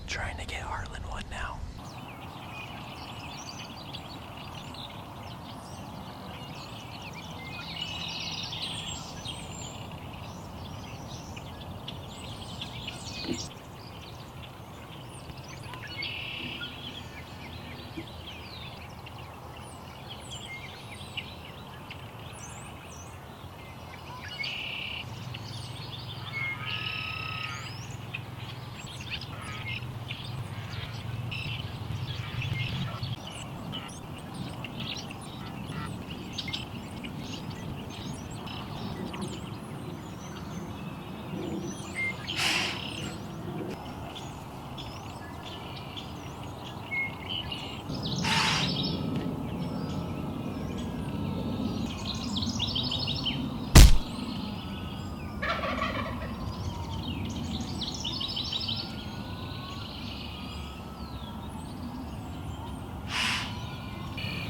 Trying to get Harlan one now.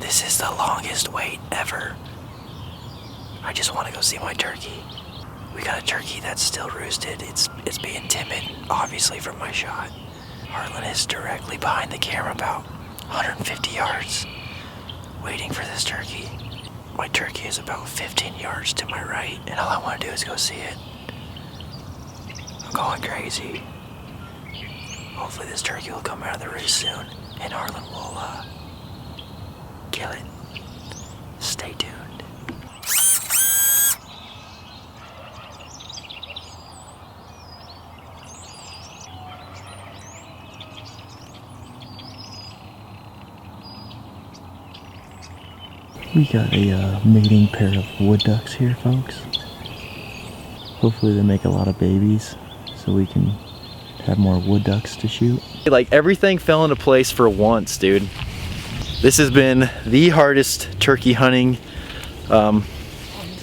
This is the longest wait ever. I just want to go see my turkey. We got a turkey that's still roosted. It's being timid, obviously, from my shot. Harlan is directly behind the camera, about 150 yards, waiting for this turkey. My turkey is about 15 yards to my right, and all I want to do is go see it. I'm going crazy. Hopefully this turkey will come out of the roost soon, and Harlan will, kill it. Stay tuned. We got a mating pair of wood ducks here, folks. Hopefully they make a lot of babies so we can have more wood ducks to shoot. Like, everything fell into place for once, dude. This has been the hardest turkey hunting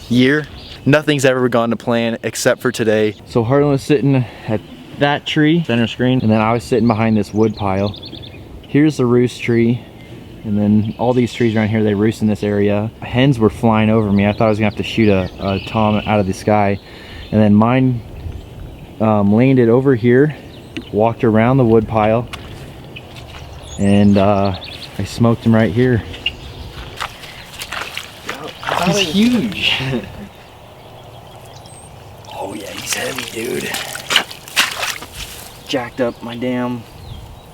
year. Nothing's ever gone to plan except for today. So Harlan was sitting at that tree, center screen, and then I was sitting behind this wood pile. Here's the roost tree, and then all these trees around here, they roost in this area. Hens were flying over me. I thought I was gonna have to shoot a tom out of the sky. And then mine landed over here, walked around the wood pile, and I smoked him right here. He's huge. Oh yeah, he's heavy, dude. Jacked up my damn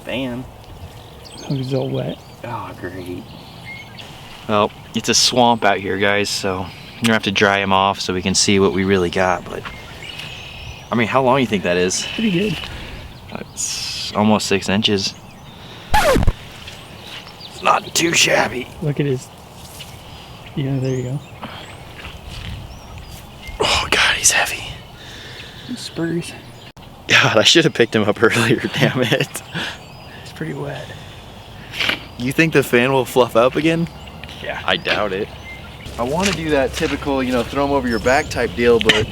fan. He's all wet. Oh, great. Well, it's a swamp out here, guys, so we're gonna have to dry him off so we can see what we really got. But I mean, how long do you think that is? Pretty good. It's almost 6 inches. It's not too shabby. Look at his. Yeah, there you go. Oh God, he's heavy. Spurs. God, I should have picked him up earlier. Damn it. It's pretty wet. You think the fan will fluff up again? Yeah. I doubt it. I want to do that typical, you know, throw him over your back type deal, but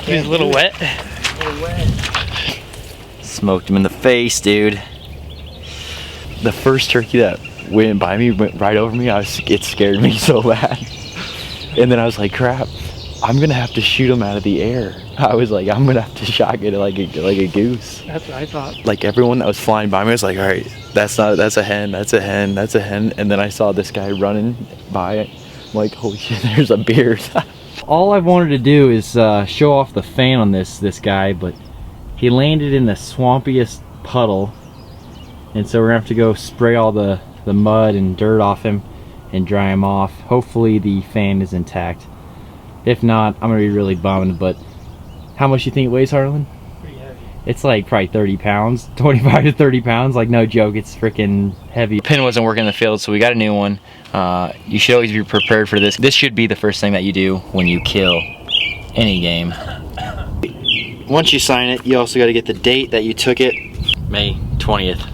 He's a little wet. A little wet. Smoked him in the face, dude. The first turkey that went by me, went right over me. It scared me so bad. And then I was like, crap, I'm gonna have to shoot him out of the air. I was like, I'm gonna have to shotgun it like a goose. That's what I thought. Like, everyone that was flying by me was like, all right, that's a hen, that's a hen, that's a hen. And then I saw this guy running by it. I'm like, holy shit, there's a beard. All I wanted to do is show off the fan on this guy, but he landed in the swampiest puddle. And so we're gonna have to go spray all the mud and dirt off him and dry him off. Hopefully the fan is intact. If not, I'm gonna be really bummed. But how much you think it weighs, Harlan? Pretty heavy. It's like probably 30 pounds, 25 to 30 pounds. Like, no joke, it's freaking heavy. The pin wasn't working in the field, so we got a new one. You should always be prepared for this. This should be the first thing that you do when you kill any game. Once you sign it, you also got to get the date that you took it, May 20th.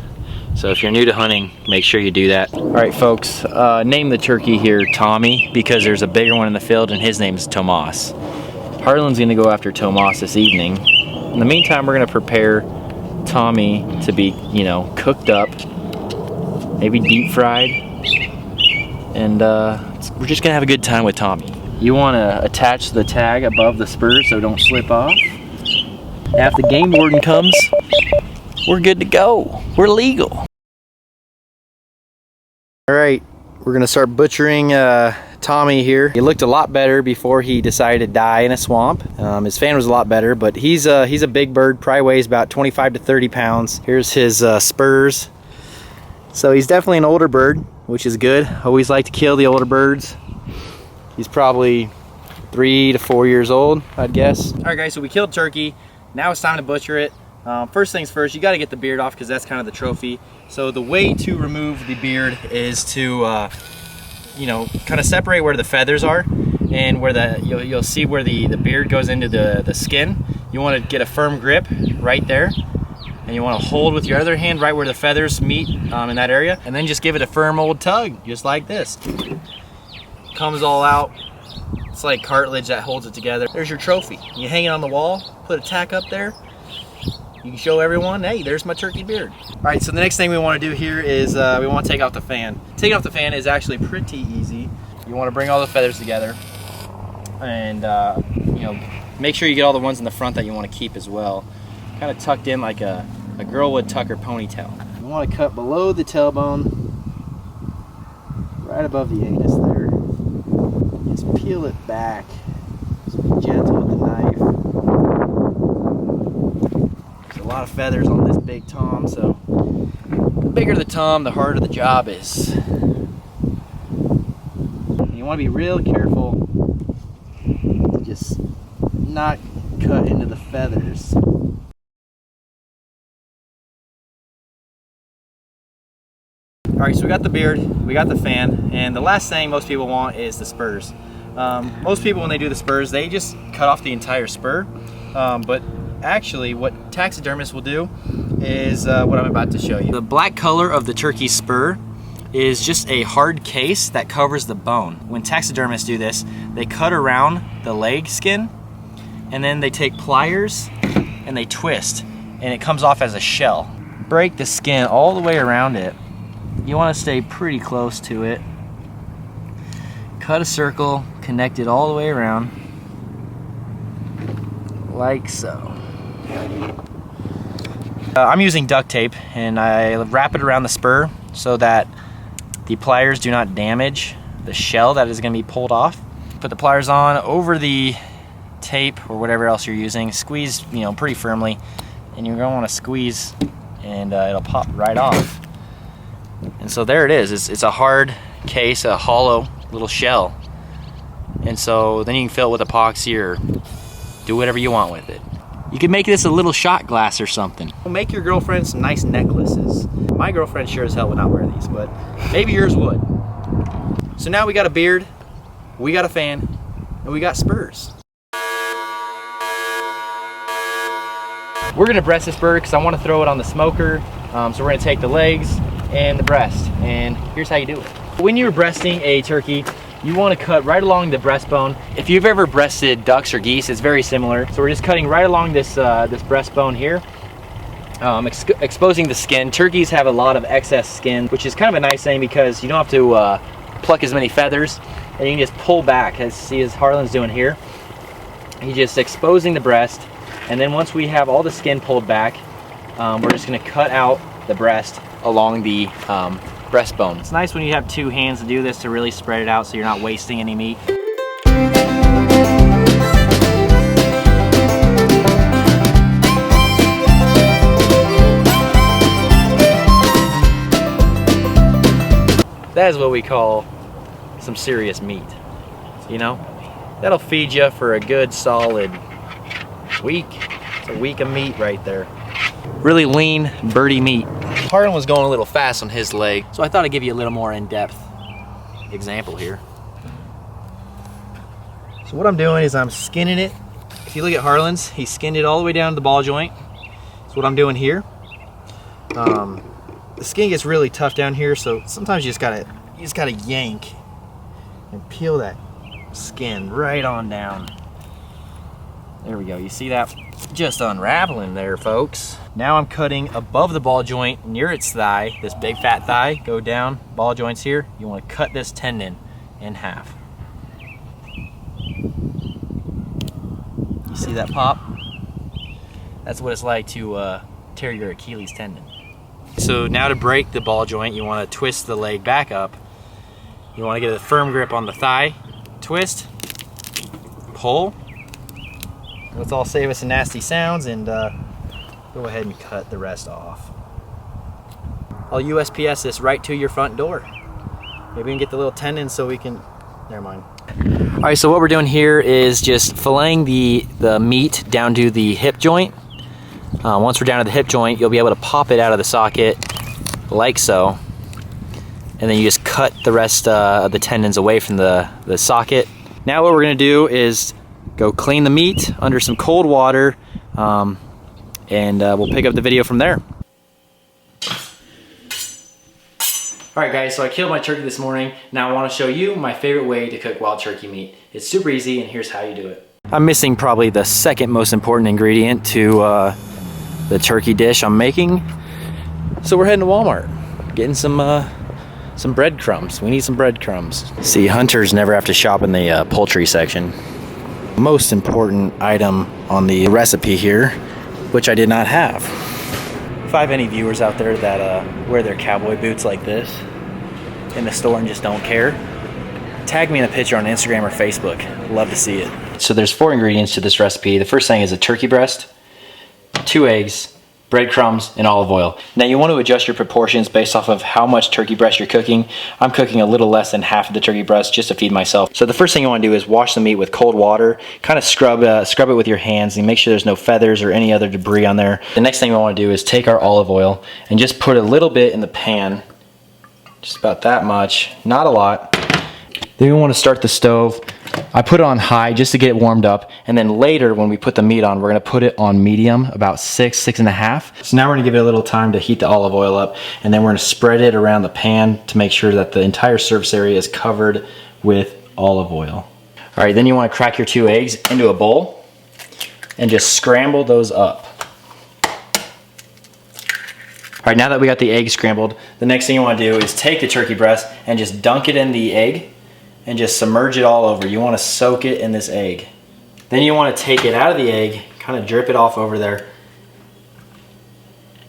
So if you're new to hunting, make sure you do that. All right, folks, name the turkey here Tommy because there's a bigger one in the field and his name's Tomas. Harlan's gonna go after Tomas this evening. In the meantime, we're gonna prepare Tommy to be, you know, cooked up, maybe deep fried, and we're just gonna have a good time with Tommy. You wanna attach the tag above the spurs so it don't slip off. Now if the game warden comes, we're good to go. We're legal. All right, we're gonna start butchering Tommy here. He looked a lot better before he decided to die in a swamp. His fan was a lot better, but he's a big bird, probably weighs about 25 to 30 pounds. Here's his spurs. So he's definitely an older bird, which is good. Always like to kill the older birds. He's probably 3 to 4 years old, I'd guess. All right, guys, so we killed turkey. Now it's time to butcher it. First things first, you got to get the beard off because that's kind of the trophy. So the way to remove the beard is to, you know, kind of separate where the feathers are and where you'll see where the beard goes into the skin. You want to get a firm grip right there, and you want to hold with your other hand right where the feathers meet in that area, and then just give it a firm old tug, just like this. Comes all out. It's like cartilage that holds it together. There's your trophy. You hang it on the wall, put a tack up there. You can show everyone, hey, there's my turkey beard. All right, so the next thing we want to do here is we want to take off the fan. Taking off the fan is actually pretty easy. You want to bring all the feathers together and you know, make sure you get all the ones in the front that you want to keep as well. Kind of tucked in like a girl would tuck her ponytail. You want to cut below the tailbone, right above the anus there. Just peel it back. Just be gentle with the knife. There's a lot of feathers on this big tom, so the bigger the tom, the harder the job is. You want to be real careful to just not cut into the feathers. All right, so we got the beard, we got the fan, and the last thing most people want is the spurs. Most people, when they do the spurs, they just cut off the entire spur, but actually what taxidermists will do is what I'm about to show you. The black color of the turkey spur is just a hard case that covers the bone. When taxidermists do this, they cut around the leg skin, and then they take pliers and they twist, and it comes off as a shell. Break the skin all the way around it. You want to stay pretty close to it. Cut a circle, connect it all the way around, like so. I'm using duct tape, and I wrap it around the spur so that the pliers do not damage the shell that is going to be pulled off. Put the pliers on over the tape or whatever else you're using. Squeeze, you know, pretty firmly, and you're going to want to squeeze, and it'll pop right off. And so there it is. It's a hard case, a hollow little shell. And so then you can fill it with epoxy or do whatever you want with it. You can make this a little shot glass or something. Make your girlfriend some nice necklaces. My girlfriend sure as hell would not wear these, but maybe yours would. So now we got a beard, we got a fan, and we got spurs. We're gonna breast this bird because I want to throw it on the smoker. So we're gonna take the legs and the breast, and here's how you do it. When you're breasting a turkey, you want to cut right along the breastbone. If you've ever breasted ducks or geese, it's very similar. So we're just cutting right along this this breastbone here, exposing the skin. Turkeys have a lot of excess skin, which is kind of a nice thing because you don't have to pluck as many feathers, and you can just pull back, as Harlan's doing here. He's just exposing the breast, and then once we have all the skin pulled back, we're just going to cut out the breast along the breastbone. It's nice when you have two hands to do this to really spread it out so you're not wasting any meat. That is what we call some serious meat, you know? That'll feed you for a good solid week. It's a week of meat right there. Really lean, birdy meat. Harlan was going a little fast on his leg, so I thought I'd give you a little more in-depth example here. So what I'm doing is I'm skinning it. If you look at Harlan's, he skinned it all the way down to the ball joint. That's what I'm doing here. The skin gets really tough down here, so sometimes you just gotta yank and peel that skin right on down. There we go. You see that? Just unraveling there, folks. Now I'm cutting above the ball joint near its thigh, this big fat thigh. Go down, ball joints here. You want to cut this tendon in half. You see that pop? That's what it's like to tear your Achilles tendon. So now to break the ball joint, you want to twist the leg back up. You want to get a firm grip on the thigh, twist, pull. Let's all save us some nasty sounds and go ahead and cut the rest off. I'll USPS this right to your front door. Maybe we can get the little tendon so we can, never mind. All right, so what we're doing here is just filleting the meat down to the hip joint. Once we're down to the hip joint, you'll be able to pop it out of the socket like so. And then you just cut the rest of the tendons away from the socket. Now what we're gonna do is go clean the meat under some cold water, and we'll pick up the video from there. All right guys, so I killed my turkey this morning. Now I wanna show you my favorite way to cook wild turkey meat. It's super easy and here's how you do it. I'm missing probably the second most important ingredient to the turkey dish I'm making. So we're heading to Walmart, getting some breadcrumbs. We need some breadcrumbs. See, hunters never have to shop in the poultry section. Most important item on the recipe here, which I did not have. If I have any viewers out there that wear their cowboy boots like this in the store and just don't care, tag me in a picture on Instagram or Facebook. Love to see it. So there's 4 ingredients to this recipe. The first thing is a turkey breast, 2 eggs, breadcrumbs, and olive oil. Now you want to adjust your proportions based off of how much turkey breast you're cooking. I'm cooking a little less than half of the turkey breast just to feed myself. So the first thing you want to do is wash the meat with cold water, kind of scrub it with your hands and make sure there's no feathers or any other debris on there. The next thing we want to do is take our olive oil and just put a little bit in the pan, just about that much, not a lot. Then we want to start the stove. I put it on high just to get it warmed up, and then later when we put the meat on, we're going to put it on medium, about 6.5. So now we're going to give it a little time to heat the olive oil up, and then we're going to spread it around the pan to make sure that the entire surface area is covered with olive oil. All right, then you want to crack your 2 eggs into a bowl and just scramble those up. All right, now that we got the egg scrambled, the next thing you want to do is take the turkey breast and just dunk it in the egg and just submerge it all over. You want to soak it in this egg. Then you want to take it out of the egg, kind of drip it off over there,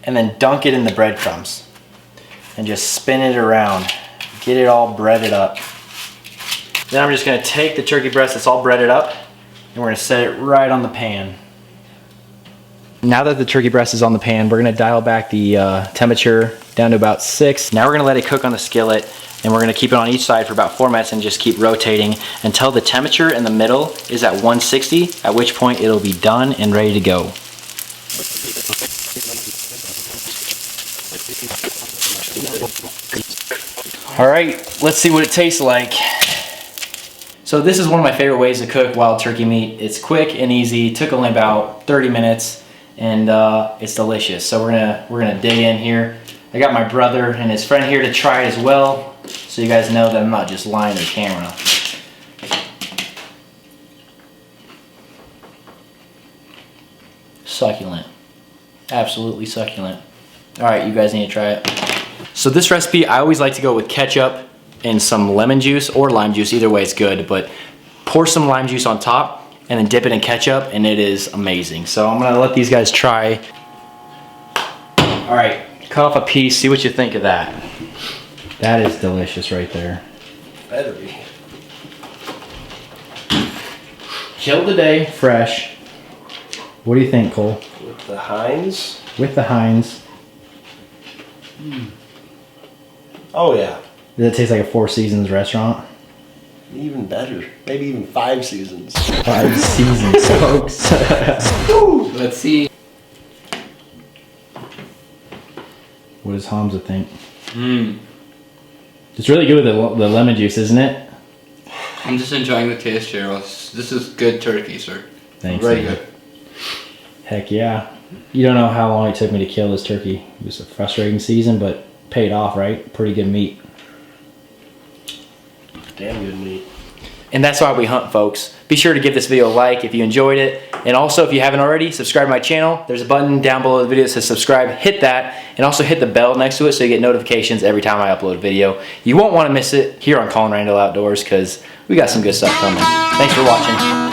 and then dunk it in the breadcrumbs and just spin it around. Get it all breaded up. Then I'm just going to take the turkey breast that's all breaded up and we're going to set it right on the pan. Now that the turkey breast is on the pan, we're going to dial back the temperature down to about 6. Now we're going to let it cook on the skillet, and we're going to keep it on each side for about 4 minutes and just keep rotating until the temperature in the middle is at 160, at which point it'll be done and ready to go. All right, let's see what it tastes like. So this is one of my favorite ways to cook wild turkey meat. It's quick and easy, took only about 30 minutes, and it's delicious. So we're gonna dig in here. I got my brother and his friend here to try it as well, so you guys know that I'm not just lying to the camera. Succulent. Absolutely succulent. All right, you guys need to try it. So this recipe, I always like to go with ketchup and some lemon juice or lime juice. Either way is good, but pour some lime juice on top and then dip it in ketchup and it is amazing. So I'm gonna let these guys try. All right, cut off a piece, see what you think of that. That is delicious right there. Better be. Killed today, fresh. What do you think, Cole? With the Heinz? With the Heinz. Oh yeah. Does it taste like a Four Seasons restaurant? Even better. Maybe even 5 seasons. 5 seasons, folks. Let's see. What does Hamza think? It's really good with the lemon juice, isn't it? I'm just enjoying the taste here. This is good turkey, sir. Thanks. Very man. good. Heck yeah. You don't know how long it took me to kill this turkey. It was a frustrating season, but paid off, right? Pretty good meat. Damn good meat. And that's why we hunt, folks. Be sure to give this video a like if you enjoyed it. And also, if you haven't already, subscribe to my channel. There's a button down below the video that says subscribe. Hit that, and also hit the bell next to it so you get notifications every time I upload a video. You won't want to miss it here on Colin Randall Outdoors because we got some good stuff coming. Thanks for watching.